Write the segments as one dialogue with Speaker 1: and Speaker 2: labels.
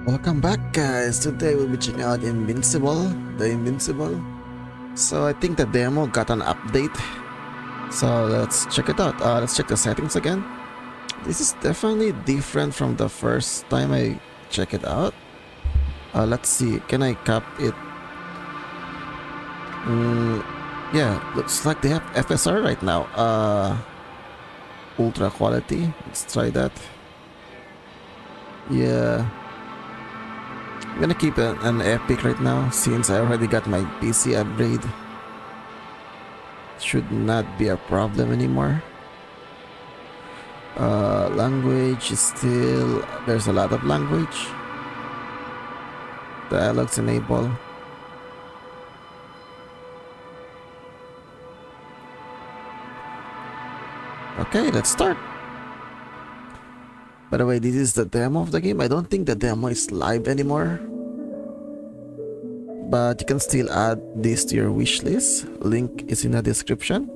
Speaker 1: Welcome back, guys. Today we'll be checking out the Invincible. So I think the demo got an update. So let's check it out. Let's check the settings again. This is definitely different from the first time I check it out. Let's see. Can I cap it? Yeah, looks like they have FSR right now. Ultra quality. Let's try that. Yeah. I'm gonna keep an epic right now since I already got my PC upgrade. Should not be a problem anymore. Language is still... There's a lot of language. Dialogues enable. Okay, let's start. By the way, this is the demo of the game. I don't think the demo is live anymore, but you can still add this to your wish list. Link is in the description.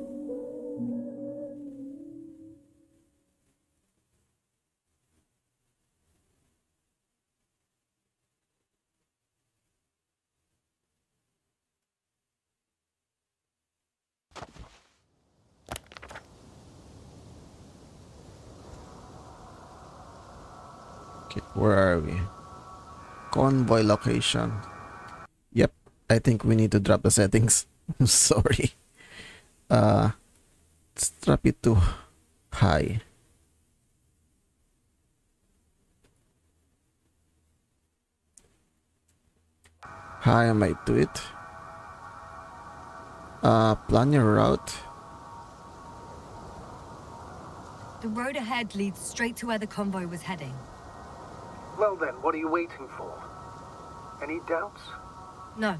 Speaker 1: Okay, where are we? Convoy location. Yep, I think we need to drop the settings. I'm sorry. Let's drop it to high. High, I might do it. Plan your route.
Speaker 2: The road ahead leads straight to where the convoy was heading.
Speaker 3: Well then, what are you waiting for? Any doubts?
Speaker 2: No,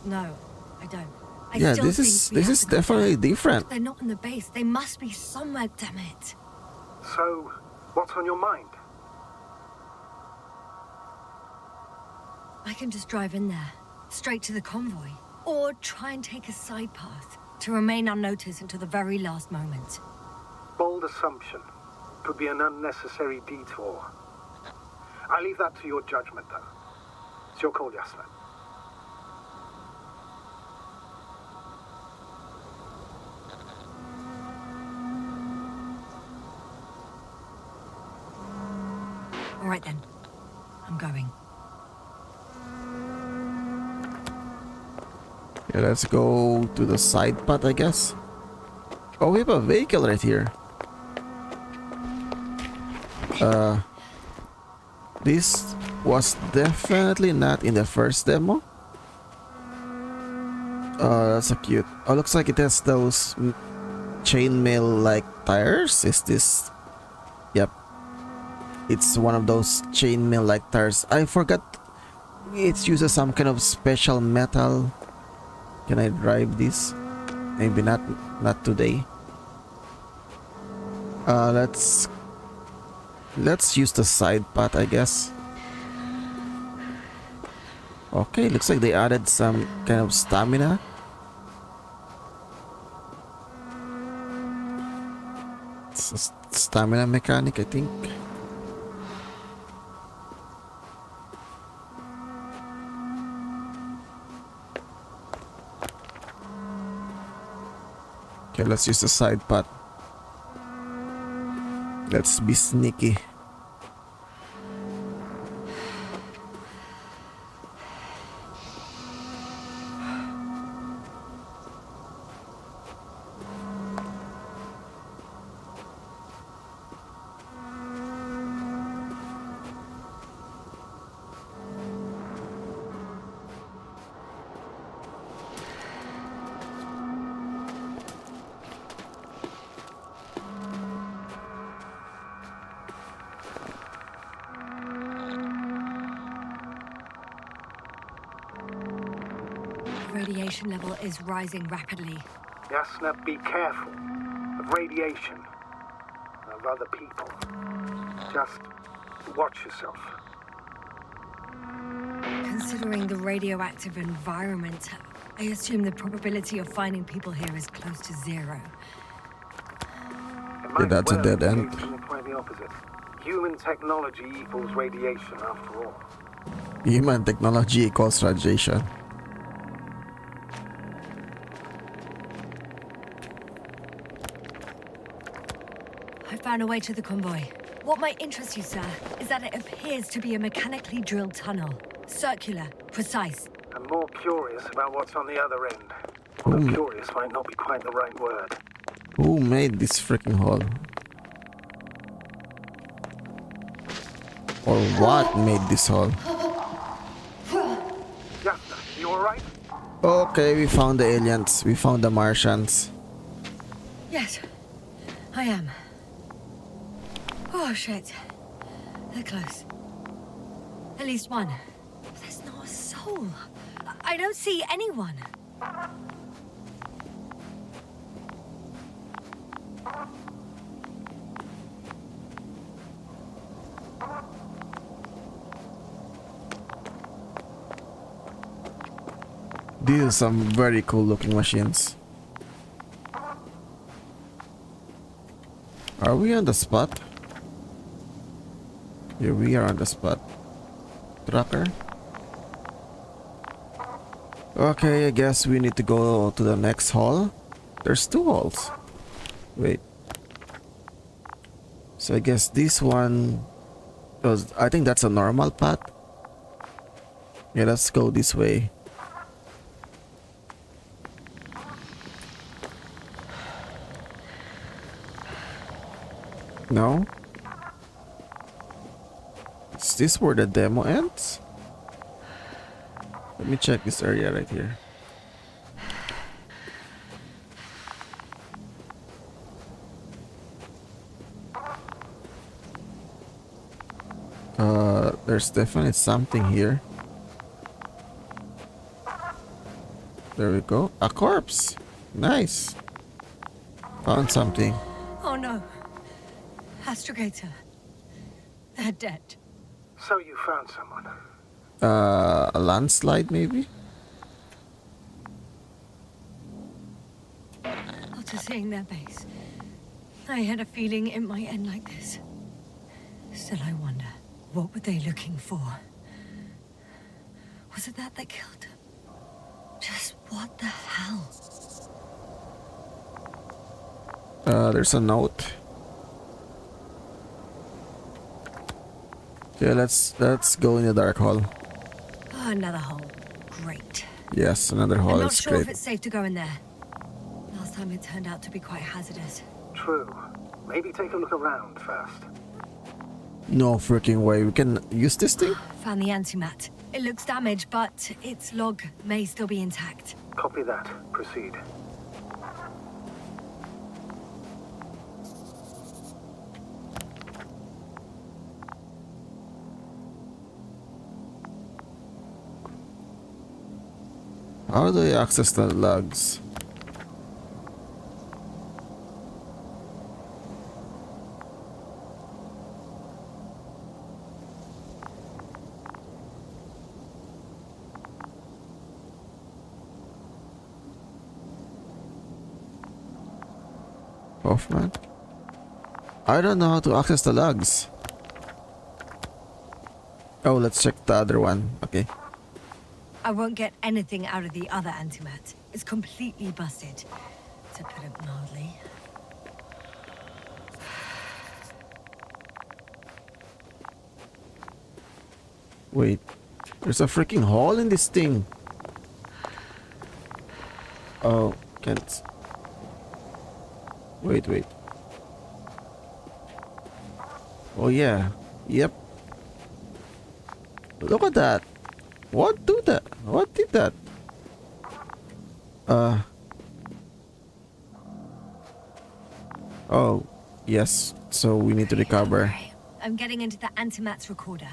Speaker 2: I don't.
Speaker 1: Yeah, this is definitely different.
Speaker 2: They're not in the base. They must be somewhere, damn it.
Speaker 3: So, what's on your mind?
Speaker 2: I can just drive in there, straight to the convoy. Or try and take a side path to remain unnoticed until the very last moment.
Speaker 3: Bold assumption. Could be an unnecessary detour. I leave that to your judgment, though. It's your call, Yasna.
Speaker 2: All right then, I'm going.
Speaker 1: Yeah, let's go to the side path, I guess. Oh, we have a vehicle right here. This was definitely not in the first demo. Oh, that's so cute. Oh, looks like it has those chainmail like tires. Is this? Yep. It's one of those chainmail like tires. I forgot it uses some kind of special metal. Can I drive this? Maybe not today. Let's use the side path, I guess. Okay, looks like they added some kind of stamina. It's a stamina mechanic, I think. Okay, let's use the side path. Let's be sneaky.
Speaker 2: Radiation level is rising rapidly.
Speaker 3: Yasna, be careful of radiation, of other people. Just watch yourself.
Speaker 2: Considering the radioactive environment, I assume the probability of finding people here is close to zero.
Speaker 3: It
Speaker 1: that's a dead end.
Speaker 3: Quite the opposite. Human technology equals radiation, after all.
Speaker 1: Human technology equals radiation.
Speaker 2: I found a way to the convoy. What might interest you, sir, is that it appears to be a mechanically drilled tunnel. Circular, precise.
Speaker 3: I'm more curious about what's on the other end. Although curious might not be quite the right word.
Speaker 1: Who made this freaking hole? Or what made this hole?
Speaker 3: Yasna, you alright?
Speaker 1: Okay, we found the aliens. We found the Martians.
Speaker 2: Yes, I am. Oh, shit. They're close. At least one. There's not a soul. I don't see anyone.
Speaker 1: These are some very cool looking machines. Are we on the spot? Here we are on the spot. Tracker. Okay, I guess we need to go to the next hall. There's 2 halls. Wait. So I guess this one, because I think that's a normal path. Yeah, let's go this way. No? Is this where the demo ends? Let me check this area right here. There's definitely something here. There we go. A corpse. Nice. Found something.
Speaker 2: Oh no. Astrogator. They're dead.
Speaker 3: So you found someone.
Speaker 1: A landslide maybe?
Speaker 2: After seeing their base, I had a feeling it might end like this. Still, I wonder, what were they looking for? Was it that killed them? Just what the hell?
Speaker 1: There's a note. Okay, let's go in the dark hall.
Speaker 2: Oh, another hole. Great.
Speaker 1: Yes, another hall
Speaker 2: I'm not
Speaker 1: is
Speaker 2: sure if
Speaker 1: great.
Speaker 2: it's safe to go in there. Last time it turned out to be quite hazardous.
Speaker 3: True. Maybe take a look around first.
Speaker 1: No freaking way. We can use this thing?
Speaker 2: Found the antimat. It looks damaged, but its log may still be intact.
Speaker 3: Copy that. Proceed.
Speaker 1: How do I access the logs? Hoffman? I don't know how to access the logs. Oh, let's check the other one. Okay.
Speaker 2: I won't get anything out of the other antimat. It's completely busted, to put it mildly.
Speaker 1: Wait. There's a freaking hole in this thing. Oh, can't. Wait. Oh yeah. Yep. Look at that. What did that? Oh, yes. So we need to recover.
Speaker 2: Right. I'm getting into the antimat's recorder.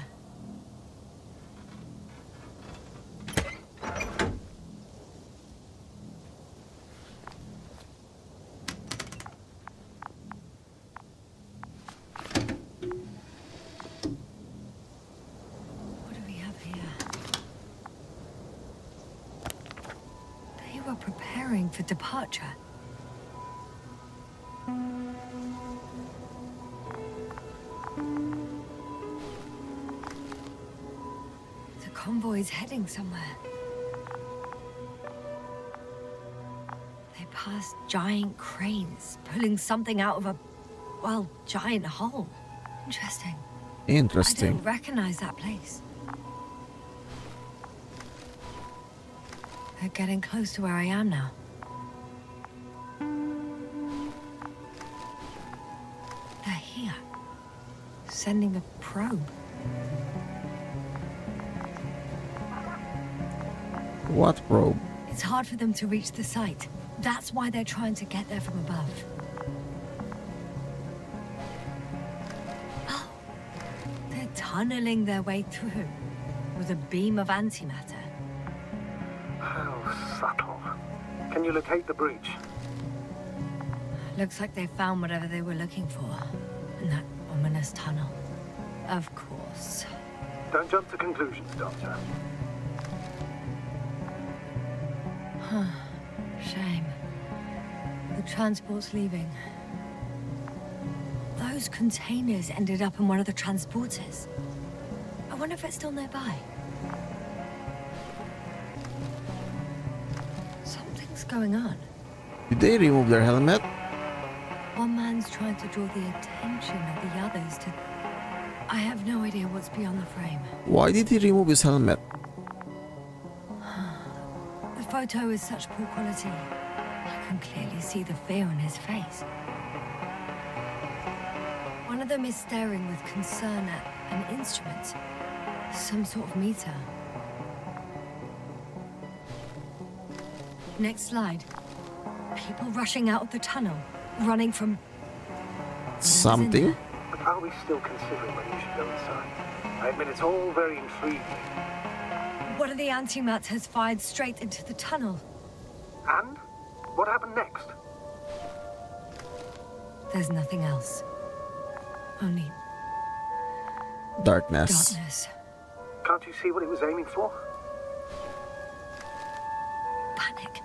Speaker 2: What do we have here? They were preparing for departure. The convoy's heading somewhere. They passed giant cranes, pulling something out of a, well, giant hole. Interesting. I
Speaker 1: Interesting.
Speaker 2: don't recognize that place. They're getting close to where I am now. They're here. Sending a probe.
Speaker 1: What probe?
Speaker 2: It's hard for them to reach the site. That's why they're trying to get there from above. Oh, they're tunneling their way through with a beam of antimatter.
Speaker 3: How subtle. Can you locate the breach?
Speaker 2: Looks like they found whatever they were looking for in that ominous tunnel. Of course.
Speaker 3: Don't jump to conclusions, Doctor.
Speaker 2: Shame. The transport's leaving. Those containers ended up in one of the transporters. I wonder if it's still nearby. Something's going on.
Speaker 1: Did they remove their helmet?
Speaker 2: One man's trying to draw the attention of the others to... I have no idea what's beyond the frame.
Speaker 1: Why did he remove his helmet?
Speaker 2: The photo is such poor quality. I can clearly see the fear on his face. One of them is staring with concern at an instrument. Some sort of meter. Next slide. People rushing out of the tunnel, running from...
Speaker 1: Something?
Speaker 3: But are we still considering whether you should go inside? I admit it's all very intriguing.
Speaker 2: One of the antimatters fired straight into the tunnel.
Speaker 3: And? What happened next?
Speaker 2: There's nothing else. Only
Speaker 1: Darkness.
Speaker 2: darkness.
Speaker 3: Can't you see what it was aiming for?
Speaker 2: Panic.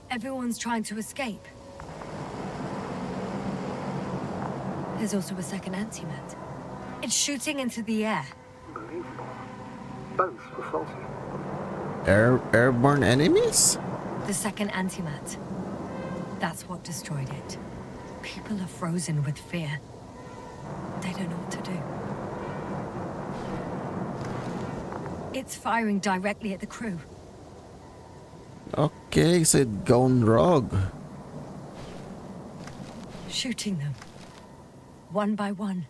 Speaker 2: Everyone's trying to escape. There's also a second antimat. It's shooting into the air.
Speaker 3: Unbelievable. Both were faulty.
Speaker 1: Airborne enemies?
Speaker 2: The second antimat. That's what destroyed it. People are frozen with fear. They don't know what to do. It's firing directly at the crew.
Speaker 1: Okay, so it gone rogue.
Speaker 2: Shooting them. One by one.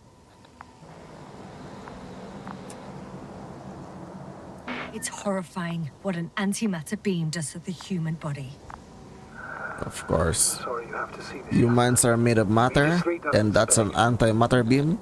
Speaker 2: It's horrifying what an antimatter beam does to the human body.
Speaker 1: Of course.
Speaker 3: Sorry you have to see this.
Speaker 1: Humans are made of matter, and that's an anti-matter beam.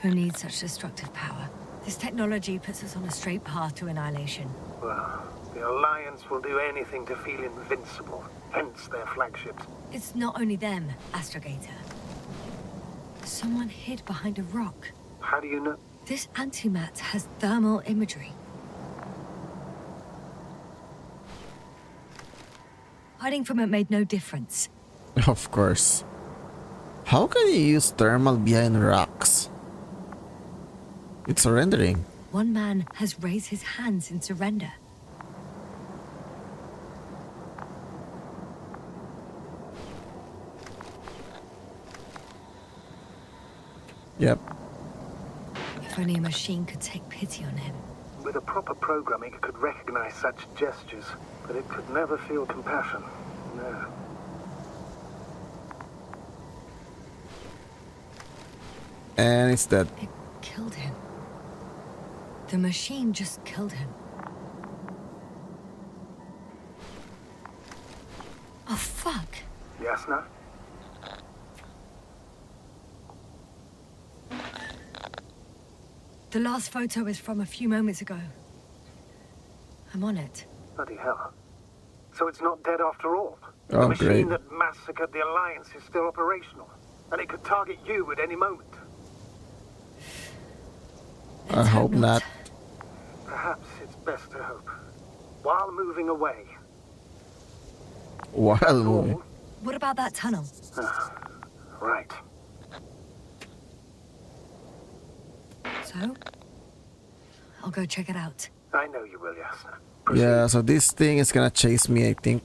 Speaker 2: Who needs such destructive power? This technology puts us on a straight path to annihilation.
Speaker 3: Well, the Alliance will do anything to feel invincible, hence their flagships.
Speaker 2: It's not only them, Astrogator. Someone hid behind a rock.
Speaker 3: How do you know?
Speaker 2: This antimat has thermal imagery. Hiding from it made no difference.
Speaker 1: Of course. How can you use thermal behind rocks? It's surrendering.
Speaker 2: One man has raised his hands in surrender.
Speaker 1: Yep.
Speaker 2: If only a machine could take pity on him.
Speaker 3: With a proper programming, it could recognize such gestures, but it could never feel compassion. No.
Speaker 1: And it's dead.
Speaker 2: It killed him. The machine just killed him. Oh, fuck.
Speaker 3: Yasna?
Speaker 2: The last photo is from a few moments ago. I'm on it.
Speaker 3: Bloody hell. So it's not dead after all?
Speaker 1: Oh,
Speaker 3: the machine
Speaker 1: great.
Speaker 3: that massacred the Alliance is still operational, and it could target you at any moment.
Speaker 1: I
Speaker 2: Let's
Speaker 1: hope not.
Speaker 3: Perhaps it's best to hope. While moving away.
Speaker 1: While moving.
Speaker 3: Or-
Speaker 2: What about that tunnel?
Speaker 3: Right.
Speaker 2: So? I'll go check it out.
Speaker 3: I know you will, Yasna.
Speaker 1: Yeah, so this thing is gonna chase me, I think.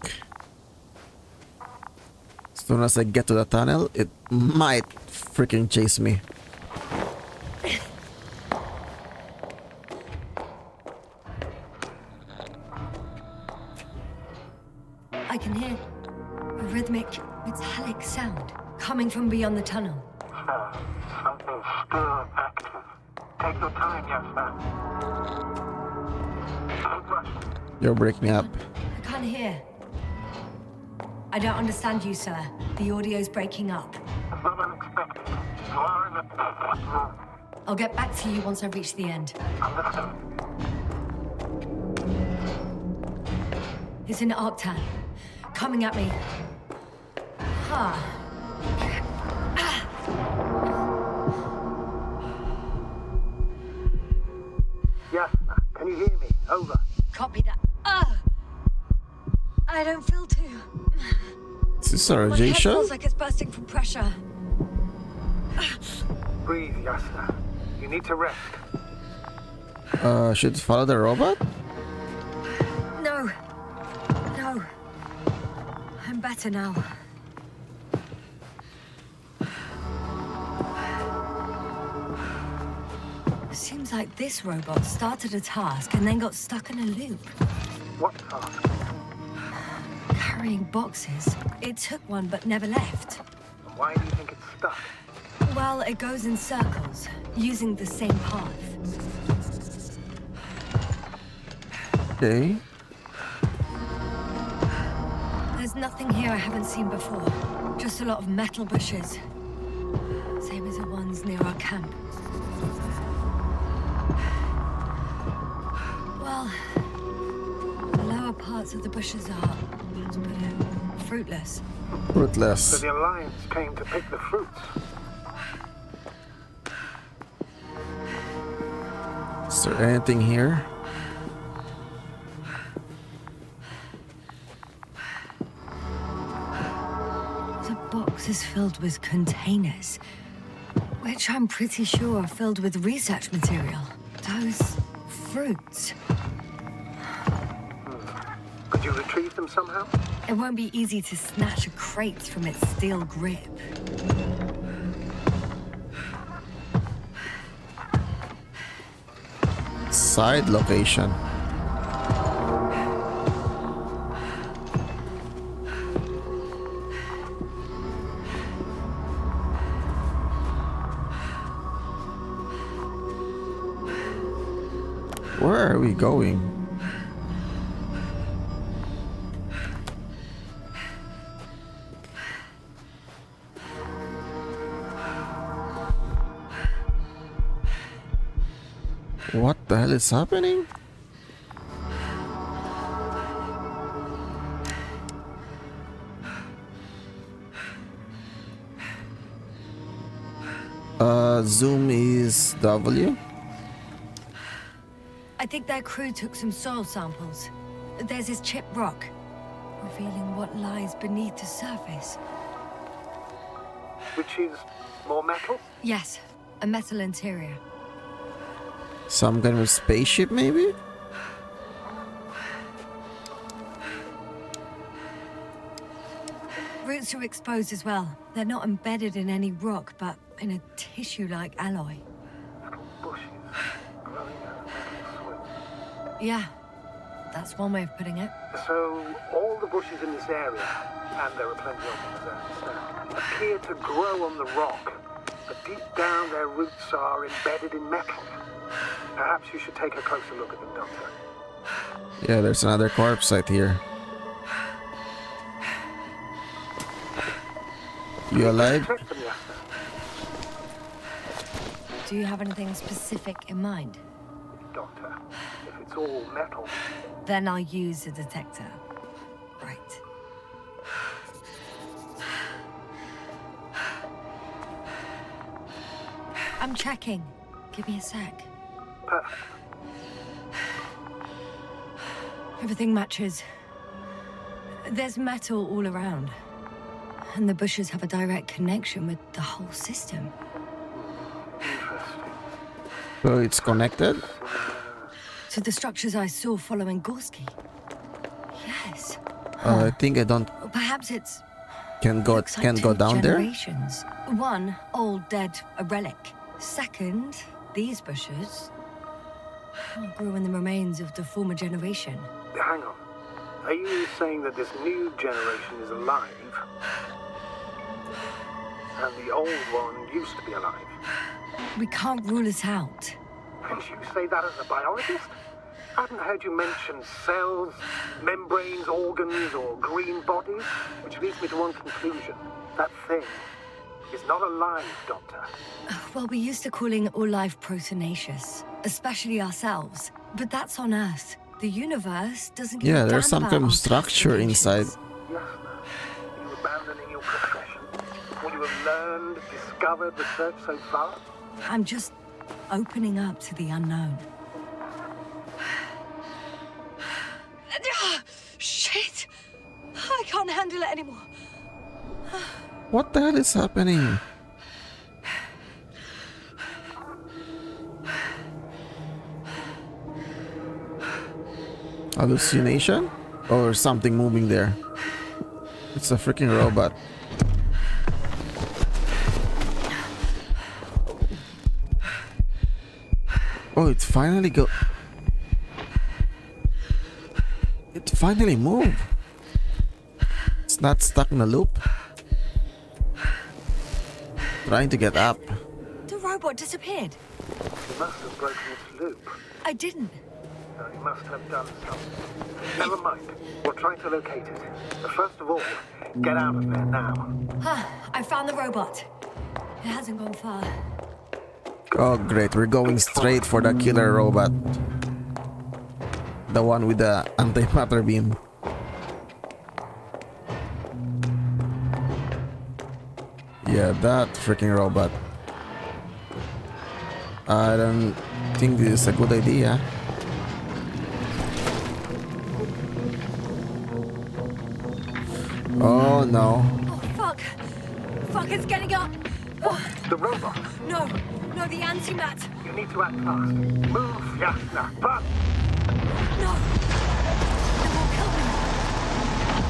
Speaker 1: As soon as I get to the tunnel, it might freaking chase me.
Speaker 2: I can hear a rhythmic, metallic sound coming from beyond the tunnel.
Speaker 3: Something's still active. Take your time, Yasna. Don't rush.
Speaker 1: You're breaking up.
Speaker 2: I can't hear. I don't understand you, sir. The audio's breaking up.
Speaker 3: It's not unexpected. You are in a...
Speaker 2: I'll get back to you once I reach the end.
Speaker 3: Understood.
Speaker 2: It's in Arctan. Coming at me. Huh.
Speaker 3: Yasna, can you hear me? Over.
Speaker 2: Copy that. I don't feel too.
Speaker 1: Is this a
Speaker 2: My head
Speaker 1: radiation?
Speaker 2: feels like it's bursting from pressure.
Speaker 3: Breathe, Yasna. You need to rest.
Speaker 1: Should follow the robot?
Speaker 2: No. No. I'm better now. Seems like this robot started a task and then got stuck in a loop.
Speaker 3: What task?
Speaker 2: Carrying boxes. It took one but never left.
Speaker 3: And why do you think it's stuck?
Speaker 2: Well, it goes in circles, using the same path.
Speaker 1: Okay.
Speaker 2: There's nothing here I haven't seen before. Just a lot of metal bushes. Same as the ones near our camp. Well, the lower parts of the bushes are, to put it, fruitless.
Speaker 3: So
Speaker 1: Rootless.
Speaker 3: the Alliance came to pick the fruits.
Speaker 1: Is there anything here?
Speaker 2: The box is filled with containers, which I'm pretty sure are filled with research material. Those fruits.
Speaker 3: Could you retrieve them somehow?
Speaker 2: It won't be easy to snatch a crate from its steel grip.
Speaker 1: Side location. Where are we going? What the hell is happening? Zoom is W.
Speaker 2: I think their crew took some soil samples. There's this chipped rock, revealing what lies beneath the surface.
Speaker 3: Which is more metal?
Speaker 2: Yes, a metal interior.
Speaker 1: Some kind of spaceship, maybe?
Speaker 2: Roots are exposed as well. They're not embedded in any rock, but in a tissue-like alloy.
Speaker 3: Little bushes growing out of metal swing.
Speaker 2: Yeah, that's one way of putting it.
Speaker 3: So all the bushes in this area, and there are plenty of them as I understand, appear to grow on the rock, but deep down their roots are embedded in metal. Perhaps you should take a closer look at them, Doctor.
Speaker 1: Yeah, there's another corpse right here. You alive?
Speaker 3: Check them, Yasna.
Speaker 2: Do you have anything specific in mind?
Speaker 3: Doctor, if it's all metal,
Speaker 2: Then I'll use a detector. Right. I'm checking. Give me a sec.
Speaker 3: perfect.
Speaker 2: Everything matches. There's metal all around. And the bushes have a direct connection with the whole system.
Speaker 3: Interesting.
Speaker 1: So it's connected?
Speaker 2: To the structures I saw following Gorski. Yes.
Speaker 1: I think I don't
Speaker 2: Or perhaps it's
Speaker 1: can go
Speaker 2: looks like two
Speaker 1: down there.
Speaker 2: generations. One, old dead, a relic. Second, these bushes grew in the remains of the former generation.
Speaker 3: Hang on. Are you saying that this new generation is alive? And the old one used to be alive?
Speaker 2: We can't rule it out.
Speaker 3: And you say that as a biologist? I haven't heard you mention cells, membranes, organs, or green bodies, which leads me to one conclusion. That thing is not alive, Doctor.
Speaker 2: Well, we used to calling all life proteinaceous, especially ourselves. But that's on Earth. The universe doesn't give a
Speaker 1: Yeah,
Speaker 2: damn
Speaker 1: there's some
Speaker 2: about
Speaker 1: kind of
Speaker 2: our
Speaker 1: structure inside.
Speaker 2: calculations.
Speaker 3: Yasna, are you abandoning your profession? What you have learned, discovered, researched so far?
Speaker 2: I'm just opening up to the unknown. Shit! I can't handle it anymore.
Speaker 1: What the hell is happening? Hallucination? Or something moving there? It's a freaking robot. Oh, it finally It finally moved. It's not stuck in a loop. Trying to get up.
Speaker 2: The robot disappeared.
Speaker 3: You must have broken its loop.
Speaker 2: I didn't.
Speaker 3: No, you must have done something. Never mind. We'll try to locate it. But first of all, get out of there now.
Speaker 2: I found the robot. It hasn't gone far.
Speaker 1: Oh great, we're going straight for the killer robot. The one with the antimatter beam. Yeah, that freaking robot. I don't think this is a good idea. Oh no.
Speaker 2: Oh, fuck. Fuck, it's getting up.
Speaker 3: The robot.
Speaker 2: No, the antimat.
Speaker 3: You need to act fast. Move, Yasna. But
Speaker 2: No. It won't kill me.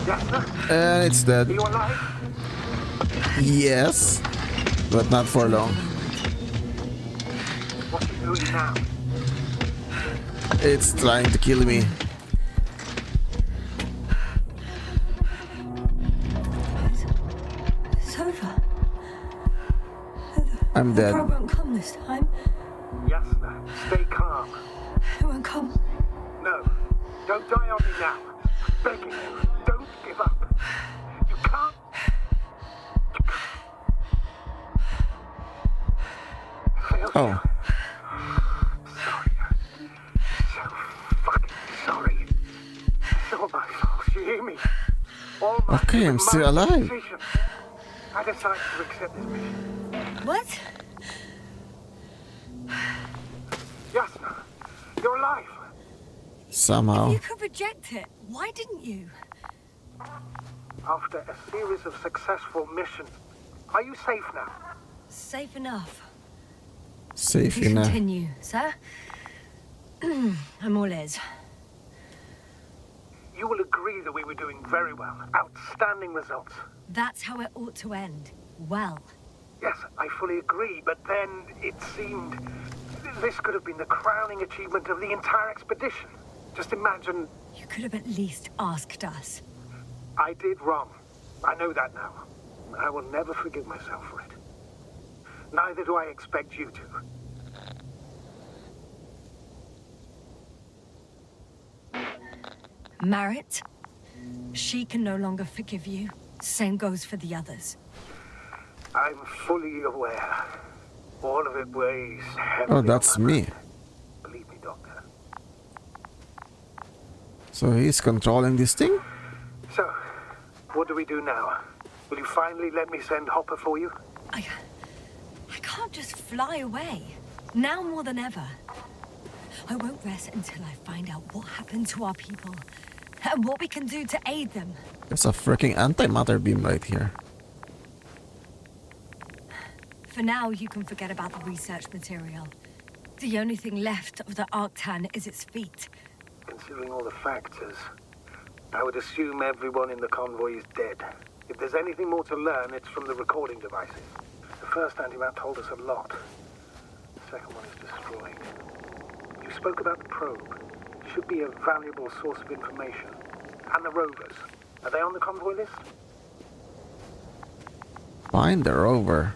Speaker 3: Yasna,
Speaker 1: And it's dead.
Speaker 3: are you alive?
Speaker 1: Yes. But not for long.
Speaker 3: What are you doing now?
Speaker 1: It's trying to kill me.
Speaker 2: It's over.
Speaker 1: I'm
Speaker 2: The
Speaker 1: dead.
Speaker 2: probe won't come this time.
Speaker 3: Yasna, stay calm.
Speaker 2: It won't come.
Speaker 3: No, don't die on me now. I'm begging you, don't give up. You can't. Failed
Speaker 1: Oh.
Speaker 3: you. Sorry. So fucking sorry. It's all my fault. You hear me? All my
Speaker 1: Okay, I'm still
Speaker 3: my
Speaker 1: alive.
Speaker 3: decision. I decided to accept this mission.
Speaker 2: What?
Speaker 3: Yasna, you're alive.
Speaker 1: Somehow.
Speaker 2: You could reject it. Why didn't you?
Speaker 3: After a series of successful missions, are you safe now?
Speaker 2: Safe enough.
Speaker 1: Safe
Speaker 2: Please
Speaker 1: enough.
Speaker 2: continue, sir. I'm all ears.
Speaker 3: You will agree that we were doing very well. Outstanding results.
Speaker 2: That's how it ought to end. Well.
Speaker 3: Yes, I fully agree, but then it seemed this could have been the crowning achievement of the entire expedition. Just imagine
Speaker 2: You could have at least asked us.
Speaker 3: I did wrong. I know that now. I will never forgive myself for it. Neither do I expect you to.
Speaker 2: Marit, she can no longer forgive you. Same goes for the others.
Speaker 3: I'm fully aware. All of it weighs heavily.
Speaker 1: Oh,
Speaker 3: on
Speaker 1: that's
Speaker 3: my
Speaker 1: me.
Speaker 3: mind. Believe me, Doctor.
Speaker 1: So he's controlling this thing?
Speaker 3: So, what do we do now? Will you finally let me send Hopper for you?
Speaker 2: I can't just fly away. Now more than ever. I won't rest until I find out what happened to our people and what we can do to aid them.
Speaker 1: There's a freaking antimatter beam right here.
Speaker 2: For now, you can forget about the research material. The only thing left of the Arctan is its feet.
Speaker 3: Considering all the factors, I would assume everyone in the convoy is dead. If there's anything more to learn, it's from the recording devices. The first anti-map told us a lot. The second one is destroyed. You spoke about the probe. Should be a valuable source of information. And the rovers. Are they on the convoy list?
Speaker 1: Find the rover.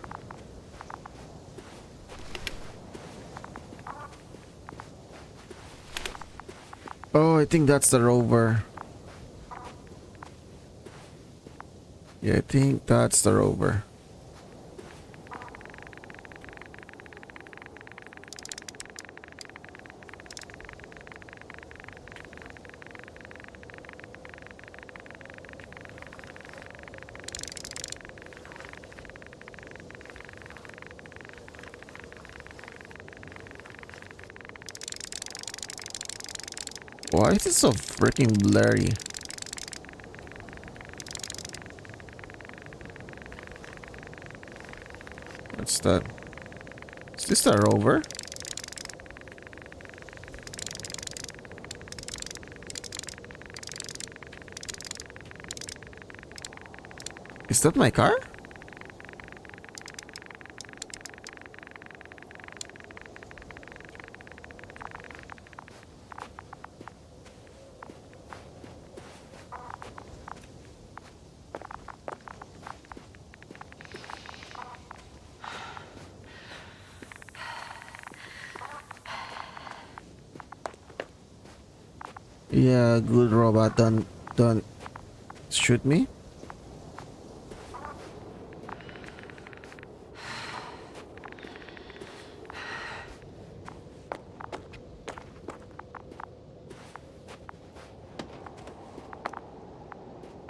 Speaker 1: Oh, I think that's the rover. Yeah, I think that's the rover. Why is it so freaking blurry? What's that? Is this a rover? Is that my car? Yeah, good robot. Don't shoot me.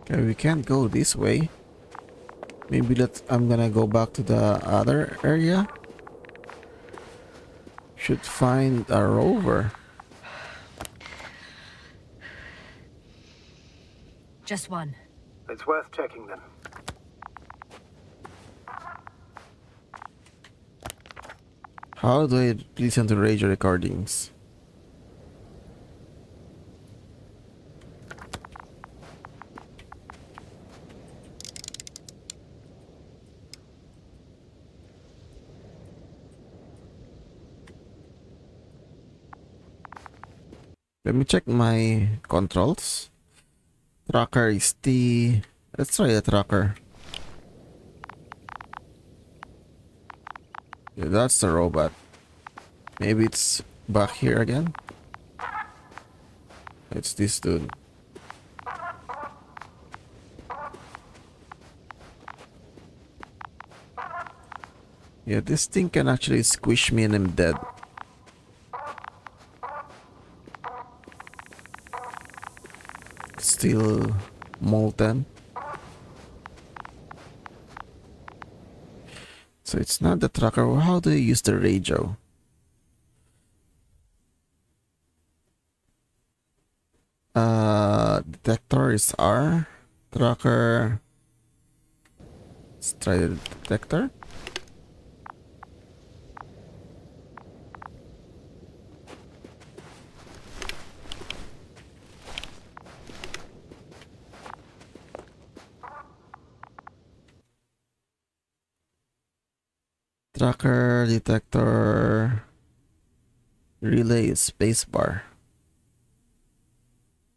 Speaker 1: Okay, we can't go this way. Maybe I'm gonna go back to the other area. Should find a rover.
Speaker 2: Just one.
Speaker 3: It's worth checking then.
Speaker 1: How do I listen to radio recordings? Let me check my controls. Tracker is the... Let's try the tracker. Yeah, that's the robot. Maybe it's back here again. It's this dude. Yeah, this thing can actually squish me and I'm dead. Still molten. So it's not the tracker. How do you use the radio? Detector is R. Tracker. Let's try the detector. Tracker, detector, relay, spacebar.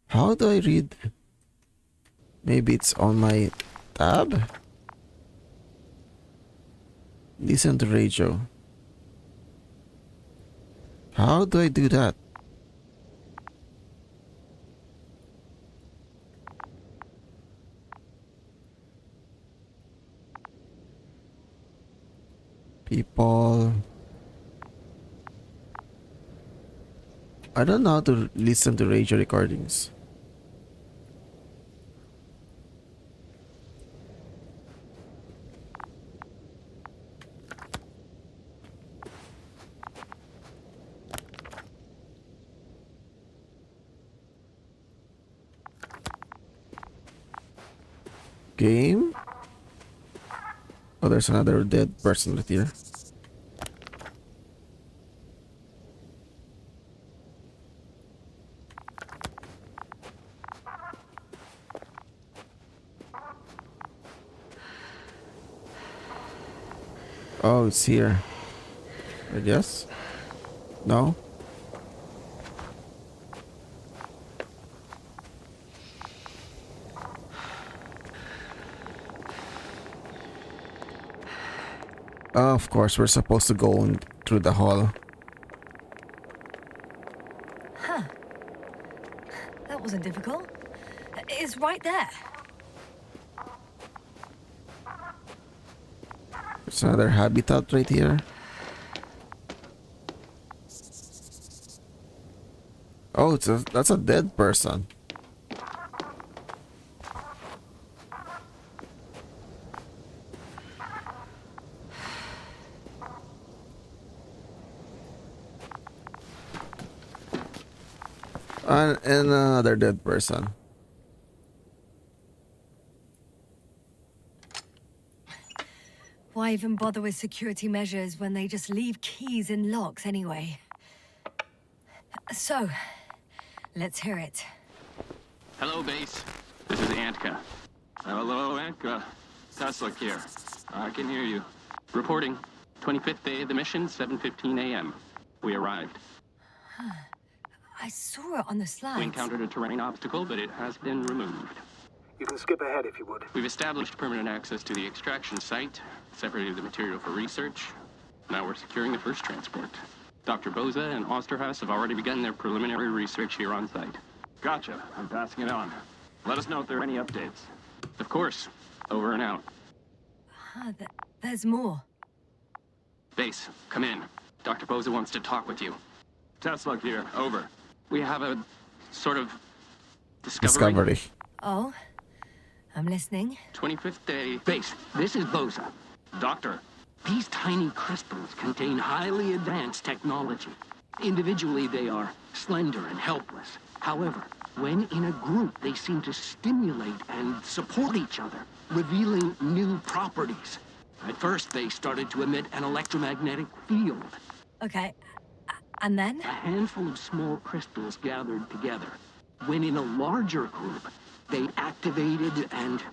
Speaker 1: How do I read? Maybe it's on my tab? Listen to radio. How do I do that? People. I don't know how to listen to radio recordings. Game? Oh, there's another dead person right here. Oh, it's here. I guess. No? Oh, of course, we're supposed to go through the hall.
Speaker 2: Huh. That wasn't difficult. It's right there.
Speaker 1: There's another habitat right here. Oh, that's a dead person. And another dead person.
Speaker 2: Why even bother with security measures when they just leave keys in locks anyway? So, let's hear it.
Speaker 4: Hello, base. This is Antka. Hello, Antka. Stanisław here. I can hear you. Reporting. 25th day of the mission, 7:15 a.m. We arrived.
Speaker 2: I saw it on the slides.
Speaker 4: We encountered a terrain obstacle, but it has been removed.
Speaker 3: You can skip ahead if you would.
Speaker 4: We've established permanent access to the extraction site, separated the material for research. Now we're securing the first transport. Dr. Boza and Osterhaus have already begun their preliminary research here on site. Gotcha. I'm passing it on. Let us know if there are any updates. Of course. Over and out.
Speaker 2: There's more.
Speaker 4: Base, come in. Dr. Boza wants to talk with you. Tesla here. Over. We have a sort of discovery.
Speaker 2: Oh? I'm listening.
Speaker 4: 25th day. Base, this is Boza. Doctor, these tiny crystals contain highly advanced technology. Individually, they are slender and helpless. However, when in a group, they seem to stimulate and support each other, revealing new properties. At first, they started to emit an electromagnetic field.
Speaker 2: Okay. And then?
Speaker 4: A handful of small crystals gathered together. When in a larger group, they activated and...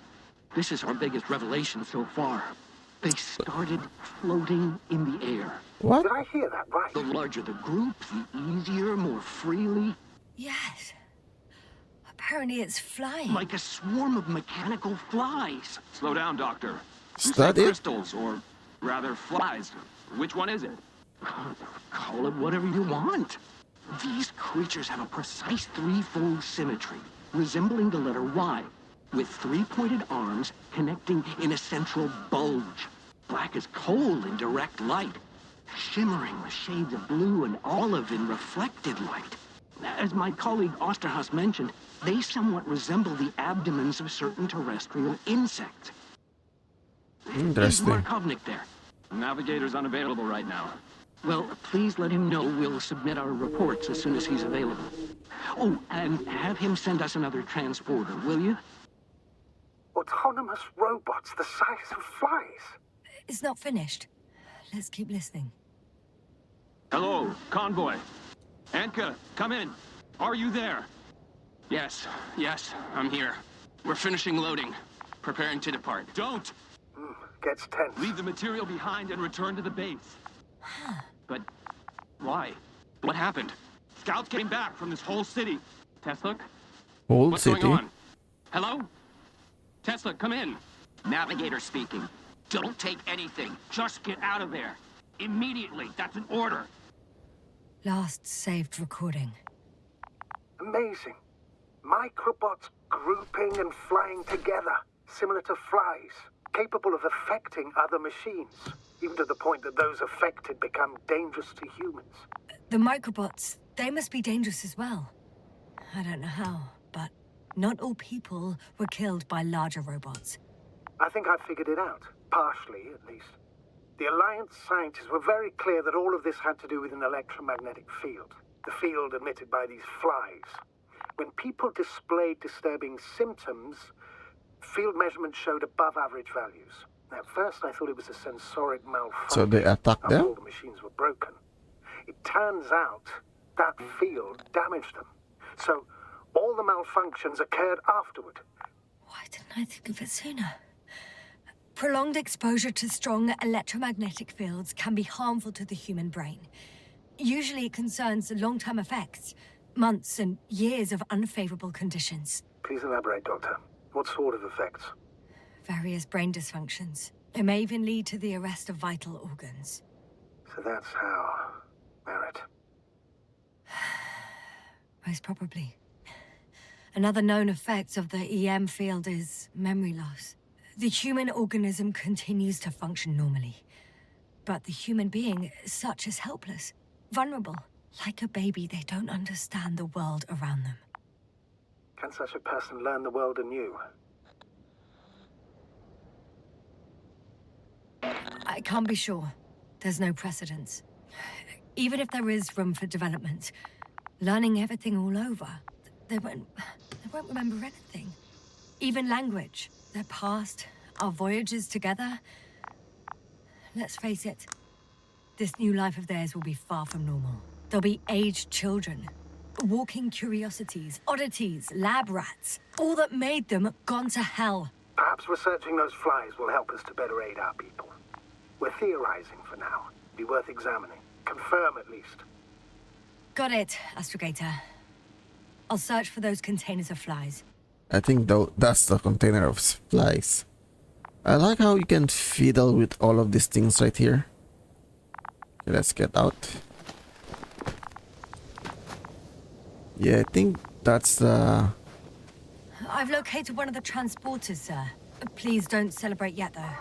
Speaker 4: this is our biggest revelation so far. They started floating in the air.
Speaker 1: What?
Speaker 3: Did I hear that right?
Speaker 4: The larger the group, the easier, more freely.
Speaker 2: Yes. Apparently it's flying.
Speaker 4: Like a swarm of mechanical flies. Slow down, Doctor.
Speaker 1: Is that it?
Speaker 4: Crystals, or rather flies. Which one is it? Call it whatever you want. These creatures have a precise threefold symmetry, resembling the letter Y, with three-pointed arms connecting in a central bulge. Black as coal in direct light, shimmering with shades of blue and olive in reflected light. As my colleague Osterhaus mentioned, they somewhat resemble the abdomens of certain terrestrial insects. Is
Speaker 1: Interesting.
Speaker 4: Markovnik there? Navigator's unavailable right now. Well, please let him know we'll submit our reports as soon as he's available. Oh, and have him send us another transporter, will you?
Speaker 3: Autonomous robots the size of flies.
Speaker 2: It's not finished. Let's keep listening.
Speaker 4: Hello, convoy. Antka, come in. Are you there? Yes, I'm here. We're finishing loading. Preparing to depart. Don't!
Speaker 3: Gets tense.
Speaker 4: Leave the material behind and return to the base. But why? What happened? Scouts came back from this whole city. Tesla?
Speaker 1: Old
Speaker 4: What's
Speaker 1: city.
Speaker 4: going on? Hello? Tesla, come in. Navigator speaking. Don't take anything. Just get out of there. Immediately. That's an order.
Speaker 2: Last saved recording.
Speaker 3: Amazing. Microbots grouping and flying together, similar to flies, capable of affecting other machines, even to the point that those affected become dangerous to humans.
Speaker 2: The microbots, they must be dangerous as well. I don't know how, but not all people were killed by larger robots.
Speaker 3: I think I figured it out, partially at least. The Alliance scientists were very clear that all of this had to do with an electromagnetic field, the field emitted by these flies. When people displayed disturbing symptoms, field measurements showed above average values. At first, I thought it was a sensoric malfunction.
Speaker 1: So they attacked
Speaker 3: after
Speaker 1: them?
Speaker 3: all the machines were broken. It turns out that field damaged them. So all the malfunctions occurred afterward.
Speaker 2: Why didn't I think of it sooner? Prolonged exposure to strong electromagnetic fields can be harmful to the human brain. Usually it concerns long-term effects, months and years of unfavorable conditions.
Speaker 3: Please elaborate, Doctor. What sort of effects?
Speaker 2: Various brain dysfunctions. It may even lead to the arrest of vital organs.
Speaker 3: So that's how... Merit.
Speaker 2: Most probably. Another known effect of the EM field is memory loss. The human organism continues to function normally, but the human being as such is helpless, vulnerable. Like a baby, they don't understand the world around them.
Speaker 3: Can such a person learn the world anew?
Speaker 2: I can't be sure. There's no precedence. Even if there is room for development, learning everything all over, they won't remember anything. Even language, their past, our voyages together. Let's face it, this new life of theirs will be far from normal. They'll be aged children, walking curiosities, oddities, lab rats, all that made them gone to hell.
Speaker 3: Perhaps researching those flies will help us to better aid our people. We're theorizing for now. Be worth examining. Confirm at least.
Speaker 2: Got it, Astrogator. I'll search for those containers of flies.
Speaker 1: I think though that's the container of flies. I like how you can fiddle with all of these things right here. Okay, let's get out. Yeah, I think that's the...
Speaker 2: I've located one of the transporters, sir. Please don't celebrate yet, though.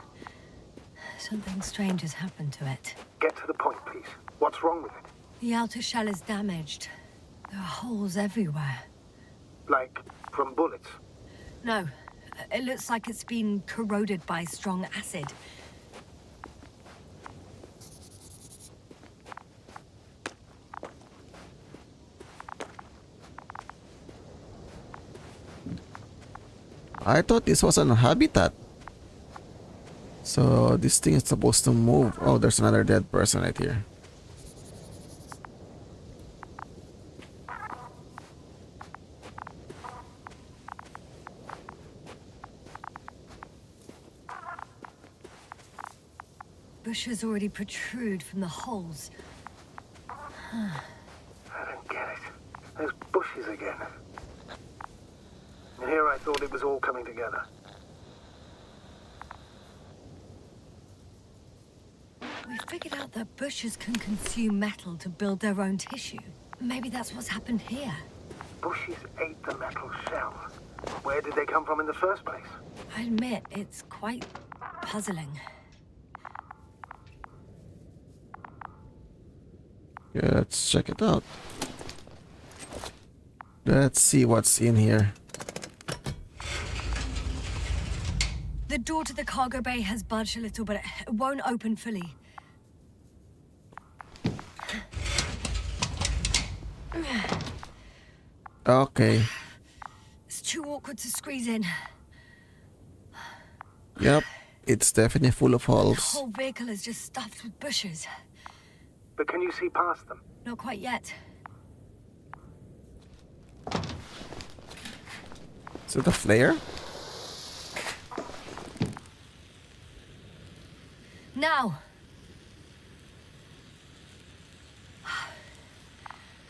Speaker 2: Something strange has happened to it.
Speaker 3: Get to the point, please. What's wrong with it?
Speaker 2: The outer shell is damaged. There are holes everywhere.
Speaker 3: Like, from bullets?
Speaker 2: No, it looks like it's been corroded by strong acid.
Speaker 1: I thought this was an habitat. So this thing is supposed to move. Oh, there's another dead person right here.
Speaker 2: Bushes already protrude from the holes.
Speaker 3: I don't get it. Those bushes again. And here I thought it was all coming together.
Speaker 2: We figured out that bushes can consume metal to build their own tissue. Maybe that's what's happened here.
Speaker 3: Bushes ate the metal shell. Where did they come from in the first place?
Speaker 2: I admit, it's quite puzzling.
Speaker 1: Yeah, let's check it out. Let's see what's in here.
Speaker 2: The door to the cargo bay has budged a little, but it won't open fully.
Speaker 1: Okay.
Speaker 2: It's too awkward to squeeze in.
Speaker 1: Yep, it's definitely full of
Speaker 2: The
Speaker 1: holes.
Speaker 2: whole vehicle is just stuffed with bushes.
Speaker 3: But can you see past them?
Speaker 2: Not quite yet.
Speaker 1: Is it a flare?
Speaker 2: Now!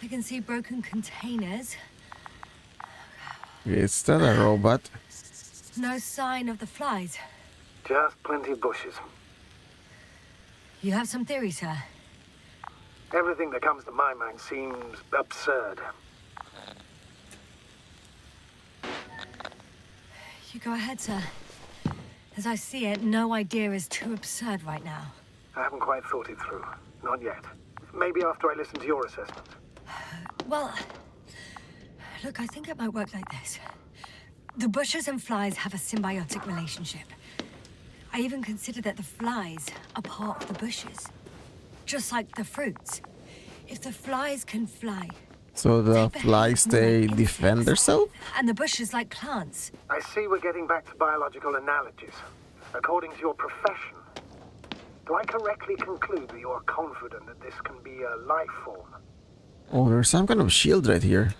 Speaker 2: I can see broken containers.
Speaker 1: Is that a robot?
Speaker 2: No sign of the flies.
Speaker 3: Just plenty of bushes.
Speaker 2: You have some theories, sir?
Speaker 3: Everything that comes to my mind seems absurd.
Speaker 2: You go ahead, sir. As I see it, no idea is too absurd right now.
Speaker 3: I haven't quite thought it through. Not yet. Maybe after I listen to your assessment.
Speaker 2: Well, look, I think it might work like this. The bushes and flies have a symbiotic relationship. I even consider that the flies are part of the bushes. Just like the fruits. If the flies can fly...
Speaker 1: So the
Speaker 2: they
Speaker 1: flies,
Speaker 2: behave more
Speaker 1: they
Speaker 2: like
Speaker 1: defend
Speaker 2: insects.
Speaker 1: themselves?
Speaker 2: And the bushes like plants.
Speaker 3: I see we're getting back to biological analogies. According to your profession, do I correctly conclude that you are confident that this can be a life form?
Speaker 1: Oh, there's some kind of shield right here.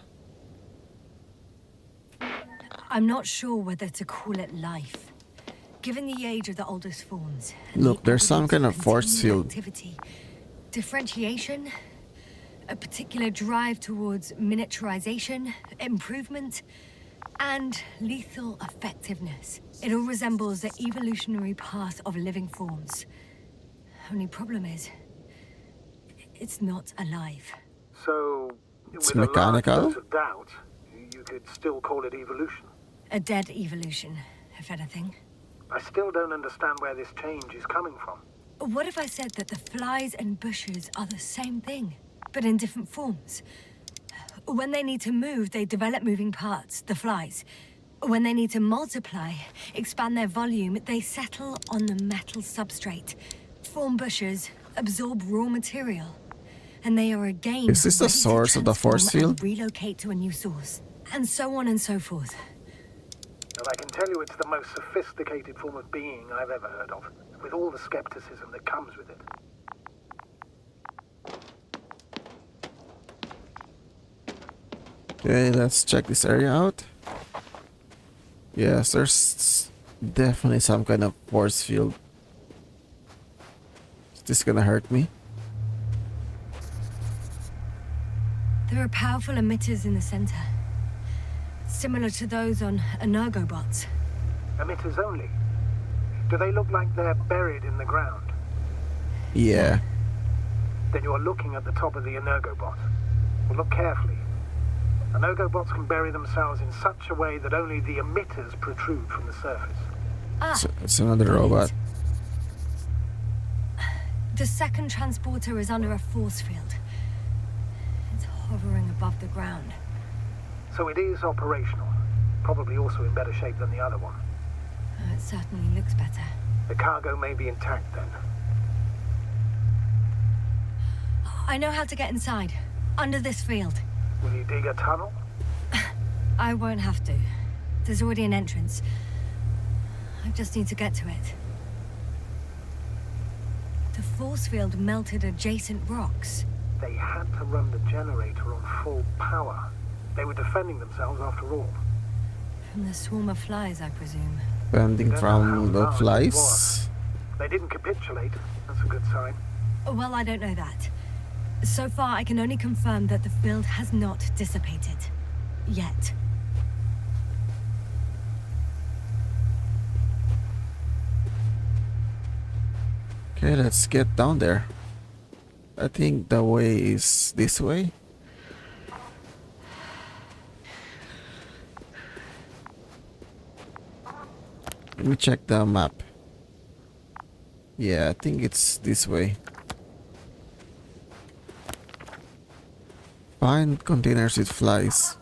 Speaker 2: I'm not sure whether to call it life. Given the age of the oldest forms, and
Speaker 1: Look,
Speaker 2: the
Speaker 1: there's some
Speaker 2: evidence
Speaker 1: kind
Speaker 2: of
Speaker 1: of force
Speaker 2: continued
Speaker 1: field.
Speaker 2: activity, differentiation, a particular drive towards miniaturization, improvement, and lethal effectiveness. It all resembles the evolutionary path of living forms. Only problem is, it's not alive.
Speaker 3: So,
Speaker 1: It's
Speaker 3: with a large
Speaker 1: mechanical?
Speaker 3: dose of doubt, you could still call it evolution.
Speaker 2: A dead evolution, if anything.
Speaker 3: I still don't understand where this change is coming from.
Speaker 2: What if I said that the flies and bushes are the same thing, but in different forms? When they need to move, they develop moving parts, the flies. When they need to multiply, expand their volume, they settle on the metal substrate, form bushes, absorb raw material. And they are again
Speaker 1: Is this the
Speaker 2: ready to
Speaker 1: source of the force
Speaker 2: transform and
Speaker 1: field?
Speaker 2: relocate to a new source. And so on and so forth.
Speaker 3: And I can tell you it's the most sophisticated form of being I've ever heard of, with all the skepticism that comes with it.
Speaker 1: Okay, let's check this area out. Yes, there's definitely some kind of force field. Is this gonna hurt me?
Speaker 2: There are powerful emitters in the center, similar to those on energobots.
Speaker 3: Emitters only. Do they look like they're buried in the ground?
Speaker 1: Yeah.
Speaker 3: Then you're looking at the top of the energobot. Well, look carefully. Energobots can bury themselves in such a way that only the emitters protrude from the surface.
Speaker 2: Ah,
Speaker 1: It's another
Speaker 2: got it.
Speaker 1: robot.
Speaker 2: The second transporter is under a force field. It's hovering above the ground.
Speaker 3: So it is operational. Probably also in better shape than the other one.
Speaker 2: It certainly looks better.
Speaker 3: The cargo may be intact then.
Speaker 2: I know how to get inside, under this field.
Speaker 3: Will you dig a tunnel?
Speaker 2: I won't have to. There's already an entrance. I just need to get to it. The force field melted adjacent rocks.
Speaker 3: They had to run the generator on full power. They were defending themselves after all.
Speaker 2: From the swarm of flies, I presume.
Speaker 1: Pending
Speaker 3: Don't know
Speaker 1: from
Speaker 3: how
Speaker 1: the
Speaker 3: large it
Speaker 1: flies.
Speaker 3: was. They didn't capitulate. That's a good sign.
Speaker 2: Well, I don't know that. So far, I can only confirm that the field has not dissipated. Yet.
Speaker 1: Okay, let's get down there. I think the way is this way. Let me check the map. Yeah, I think it's this way. Find containers with flies.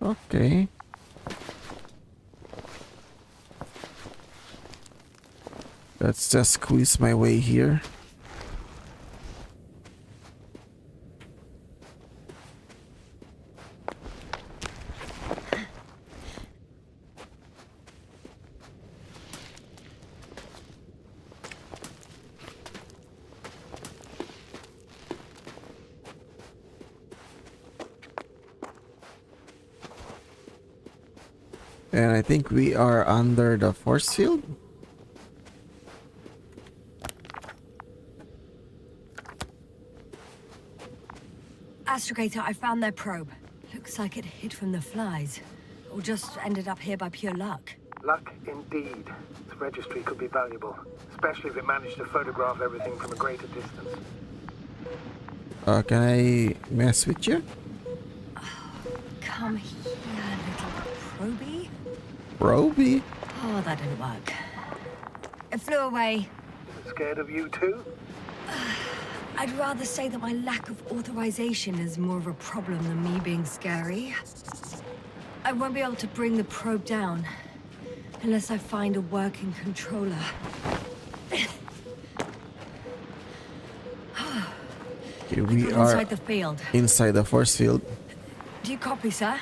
Speaker 1: Okay. Let's just squeeze my way here. And I think we are under the force field.
Speaker 2: Astrogator, I found their probe. Looks like it hid from the flies. Or just ended up here by pure luck.
Speaker 3: Luck indeed. This registry could be valuable, especially if it managed to photograph everything from a greater distance.
Speaker 1: Can I mess with you?
Speaker 2: Come here, little probie.
Speaker 1: Roby?
Speaker 2: Oh, that didn't work. It flew away.
Speaker 3: Is it scared of you too?
Speaker 2: I'd rather say that my lack of authorization is more of a problem than me being scary. I won't be able to bring the probe down unless I find a working controller.
Speaker 1: Okay, we
Speaker 2: Got
Speaker 1: are
Speaker 2: inside the field.
Speaker 1: inside the force field.
Speaker 2: Do you copy, sir?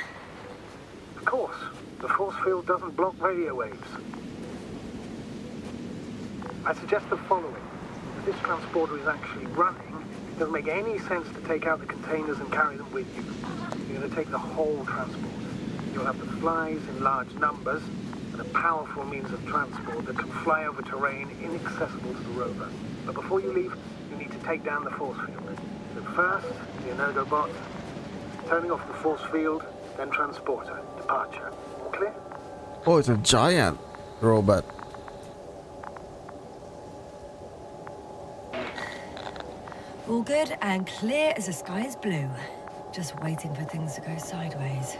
Speaker 3: Of course. The force field doesn't block radio waves. I suggest the following. If this transporter is actually running, it doesn't make any sense to take out the containers and carry them with you. You're going to take the whole transport. You'll have the flies in large numbers and a powerful means of transport that can fly over terrain inaccessible to the rover. But before you leave, you need to take down the force field. So first, the Energobot, turning off the force field, then transporter, departure. Clear?
Speaker 1: Oh, it's a giant robot.
Speaker 2: All good and clear as the sky is blue. Just waiting for things to go sideways.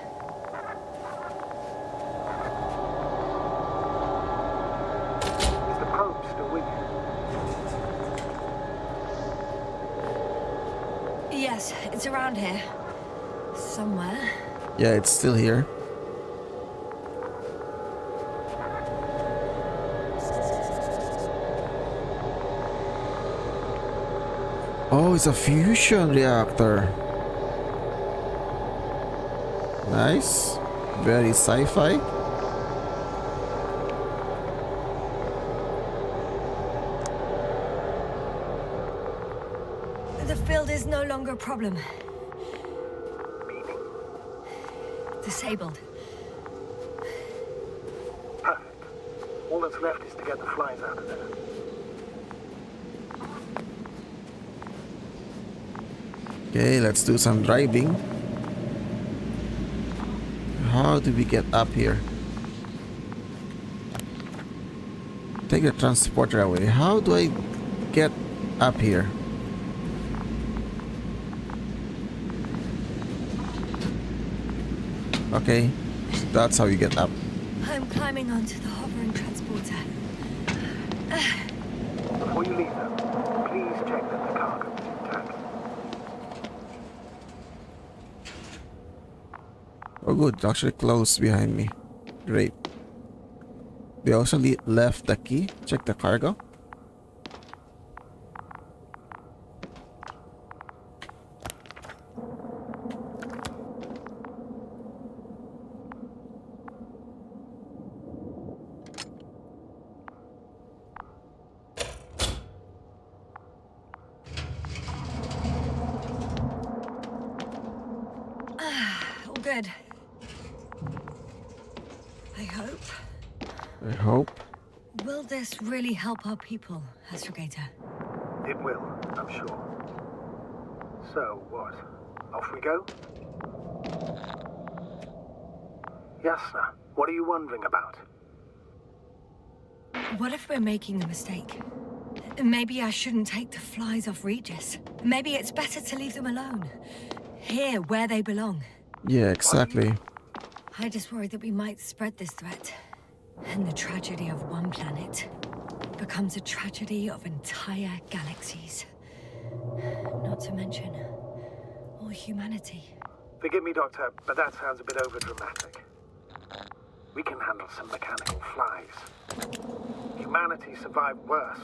Speaker 3: Is the probe still with you?
Speaker 2: Yes, it's around here. Somewhere.
Speaker 1: Yeah, it's still here. Oh, it's a fusion reactor. Nice. Very sci-fi.
Speaker 2: The field is no longer a problem.
Speaker 3: Meaning?
Speaker 2: Disabled.
Speaker 3: Perfect. All that's left is to get the flies out of there.
Speaker 1: Okay, let's do some driving. How do we get up here? Take the transporter away. How do I get up here? Okay, that's how you get up.
Speaker 2: I'm climbing onto the hovering transporter.
Speaker 3: Before you leave, though, please check that the cargo is intact.
Speaker 1: Oh good, it's actually closed behind me. Great. They also left the key. Check the cargo.
Speaker 2: All good. I hope.
Speaker 1: I hope.
Speaker 2: Will this really help our people, Astrogator?
Speaker 3: It will, I'm sure. So, what? Off we go? Yasna, what are you wondering about?
Speaker 2: What if we're making a mistake? Maybe I shouldn't take the flies off Regis. Maybe it's better to leave them alone. Here, where they belong.
Speaker 1: Yeah, exactly.
Speaker 2: I just worry that we might spread this threat. And the tragedy of one planet becomes a tragedy of entire galaxies. Not to mention all humanity.
Speaker 3: Forgive me, Doctor, but that sounds a bit overdramatic. We can handle some mechanical flies. Humanity survived worse.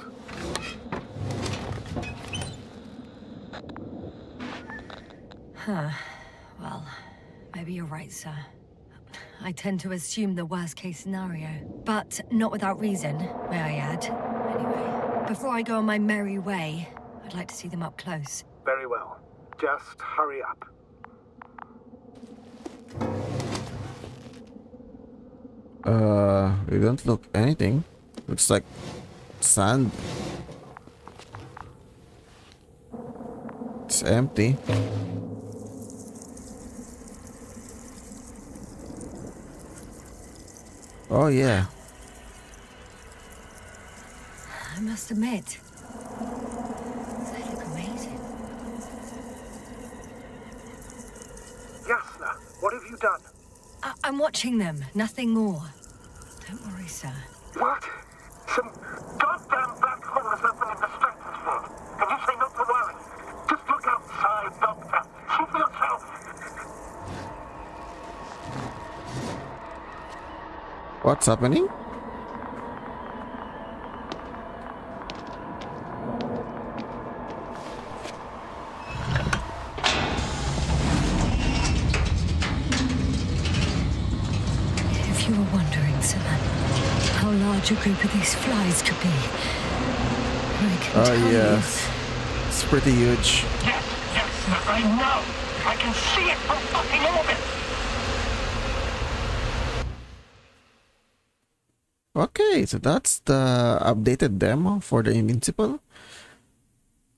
Speaker 2: Huh. Well, maybe you're right, sir. I tend to assume the worst-case scenario. But not without reason, may I add. Anyway, before I go on my merry way, I'd like to see them up close.
Speaker 3: Very well. Just hurry up.
Speaker 1: We don't look anything. Looks like sand. It's empty. Oh yeah.
Speaker 2: I must admit, they look amazing.
Speaker 3: Yasna, what have you done?
Speaker 2: I'm watching them, nothing more. Don't worry, sir.
Speaker 3: What? Some goddamn black hole has opened in the stratosphere. And you say not to worry. Just look outside, Doctor. See for yourself.
Speaker 1: What's happening?
Speaker 2: If you large a group of these flies could be. I can
Speaker 1: Oh
Speaker 2: tell
Speaker 1: yes, it's pretty huge.
Speaker 4: Yes, I know. I can see it from fucking orbit.
Speaker 1: Okay, so that's the updated demo for the Invincible.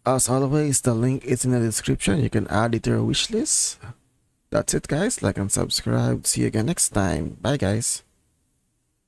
Speaker 1: As always, the link is in the description. You can add it to your wishlist. That's it, guys. Like and subscribe. See you again next time. Bye, guys.